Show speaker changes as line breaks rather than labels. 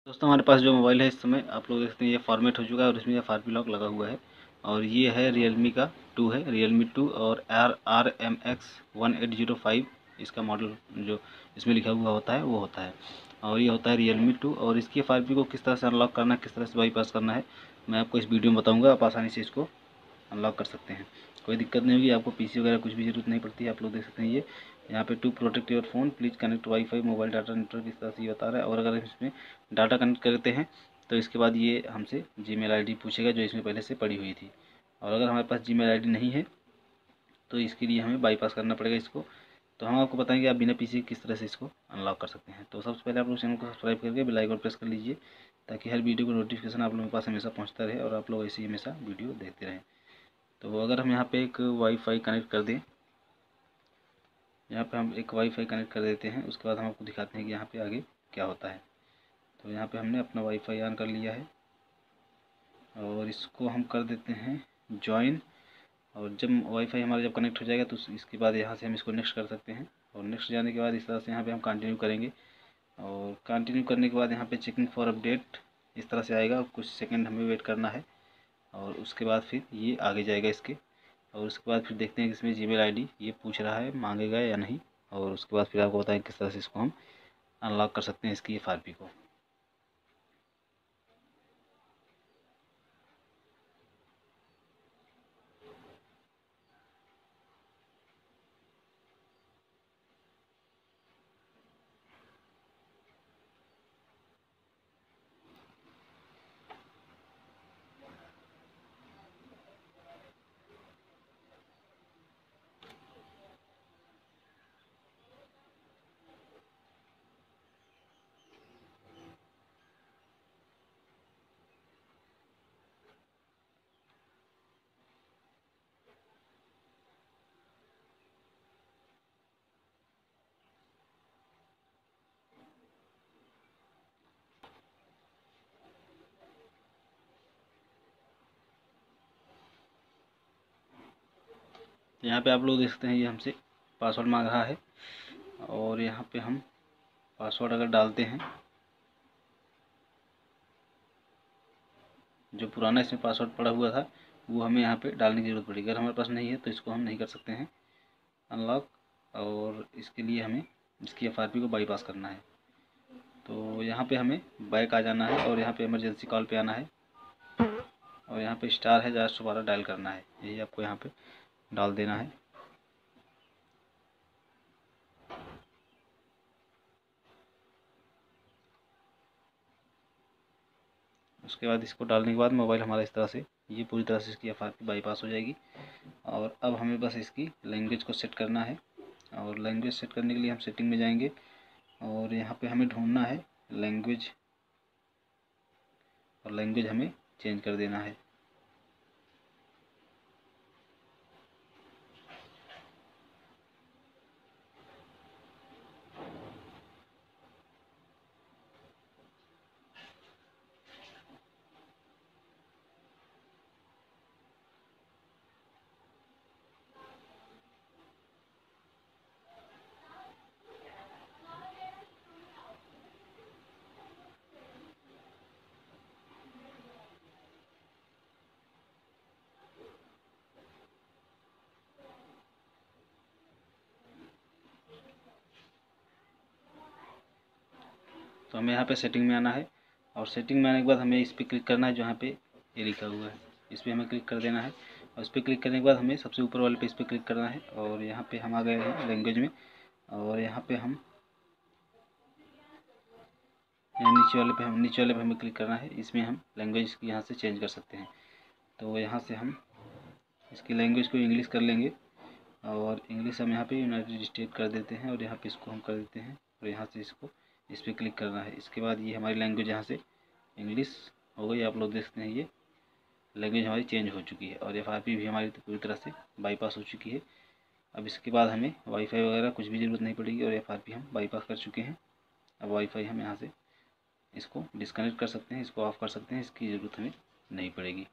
दोस्तों हमारे पास जो मोबाइल है इस समय आप लोग देखते हैं ये फॉर्मेट हो चुका है और इसमें FRP लॉक लगा हुआ है। और ये है Realme का 2 है, Realme 2 और RMX 1805 इसका मॉडल जो इसमें लिखा हुआ होता है वो होता है। और ये होता है Realme 2 और इसकी FRP को किस तरह से अनलॉक करना है, किस तरह से बाईपास करना है, मैं आपको इस वीडियो में बताऊँगा। आप आसानी से इसको अनलॉक कर सकते हैं, कोई दिक्कत नहीं होगी। आपको PC वगैरह कुछ भी ज़रूरत नहीं पड़ती है। आप लोग देख सकते हैं ये यहाँ पे to protect your phone please connect wifi mobile data network इस तरह से ये बता रहा है। और अगर इसमें डाटा कनेक्ट करते हैं तो इसके बाद ये हमसे Gmail ID पूछेगा जो इसमें पहले से पड़ी हुई थी। और अगर हमारे पास Gmail ID नहीं है तो इसके लिए हमें बाईपास करना पड़ेगा इसको। तो हम आपको बताएंगे आप बिना PC किस तरह से इसको अनलॉक कर सकते हैं। तो सबसे पहले आप लोग चैनल को सब्सक्राइब करके बेल आइकन प्रेस कर लीजिए ताकि हर वीडियो को नोटिफिकेशन आप लोगों के पास हमेशा पहुँचता रहे और आप लोग ऐसे ही हमेशा वीडियो देखते रहें। तो अगर हम यहाँ पे एक वाईफाई कनेक्ट कर दें, यहाँ पे हम एक वाईफाई कनेक्ट कर देते हैं, उसके बाद हम आपको दिखाते हैं कि यहाँ पे आगे क्या होता है। तो यहाँ पे हमने अपना वाईफाई ऑन कर लिया है और इसको हम कर देते हैं ज्वाइन। और जब वाईफाई हमारा जब कनेक्ट हो जाएगा तो इसके बाद यहाँ से हम इसको नेक्स्ट कर सकते हैं। और नेक्स्ट जाने के बाद इस तरह से यहाँ पे हम कंटिन्यू करेंगे और कंटिन्यू करने के बाद यहाँ पे चेकिंग फॉर अपडेट इस तरह से आएगा। कुछ सेकंड हमें वेट करना है और उसके बाद फिर ये आगे जाएगा इसके। और उसके बाद फिर देखते हैं कि इसमें Gmail ID ये पूछ रहा है, मांगेगा या नहीं। और उसके बाद फिर आपको बताएं किस तरह से इसको हम अनलॉक कर सकते हैं इसकी FRP को। यहाँ पे आप लोग देख सकते हैं ये हमसे पासवर्ड मांग रहा है और यहाँ पे हम पासवर्ड अगर डालते हैं, जो पुराना इसमें पासवर्ड पड़ा हुआ था वो हमें यहाँ पे डालने की ज़रूरत पड़ेगी। अगर हमारे पास नहीं है तो इसको हम नहीं कर सकते हैं अनलॉक। और इसके लिए हमें इसकी FRP को बाईपास करना है। तो यहाँ पे हमें बैक आ जाना है और यहाँ पे इमरजेंसी कॉल पे आना है और यहाँ पे स्टार है 412 डायल करना है, यही आपको यहाँ पे डाल देना है। उसके बाद इसको डालने के बाद मोबाइल हमारा इस तरह से ये पूरी तरह से इसकी FRP बाईपास हो जाएगी। और अब हमें बस इसकी लैंग्वेज को सेट करना है। और लैंग्वेज सेट करने के लिए हम सेटिंग में जाएंगे और यहाँ पे हमें ढूंढना है लैंग्वेज, और लैंग्वेज हमें चेंज कर देना है। तो हमें यहाँ पे सेटिंग में आना है और सेटिंग में आने के बाद हमें इस पर क्लिक करना है, जहाँ पे ये लिखा हुआ है इस पर हमें क्लिक कर देना है। और इस पर क्लिक करने के बाद हमें सबसे ऊपर वाले पे इस पर क्लिक करना है और यहाँ पे हम आ गए हैं लैंग्वेज में। और यहाँ पे हम नीचे वाले पे हमें क्लिक करना है, इसमें हम लैंग्वेज यहाँ से चेंज कर सकते हैं। तो यहाँ से हम इसकी लैंग्वेज को इंग्लिश कर लेंगे और इंग्लिश हम यहाँ पे यूनाइटेड स्टेट कर देते हैं और यहाँ पे इसको हम कर देते हैं और यहाँ से इसको इस पर क्लिक करना है। इसके बाद ये हमारी लैंग्वेज यहाँ से इंग्लिश हो गई। आप लोग देखते हैं ये लैंग्वेज हमारी चेंज हो चुकी है और FRP भी हमारी पूरी तरह से बाईपास हो चुकी है। अब इसके बाद हमें वाईफाई वगैरह कुछ भी ज़रूरत नहीं पड़ेगी और FRP हम बाईपास कर चुके हैं। अब वाईफाई हम यहाँ से इसको डिस्कनेक्ट कर सकते हैं, इसको ऑफ़ कर सकते हैं, इसकी ज़रूरत हमें नहीं पड़ेगी।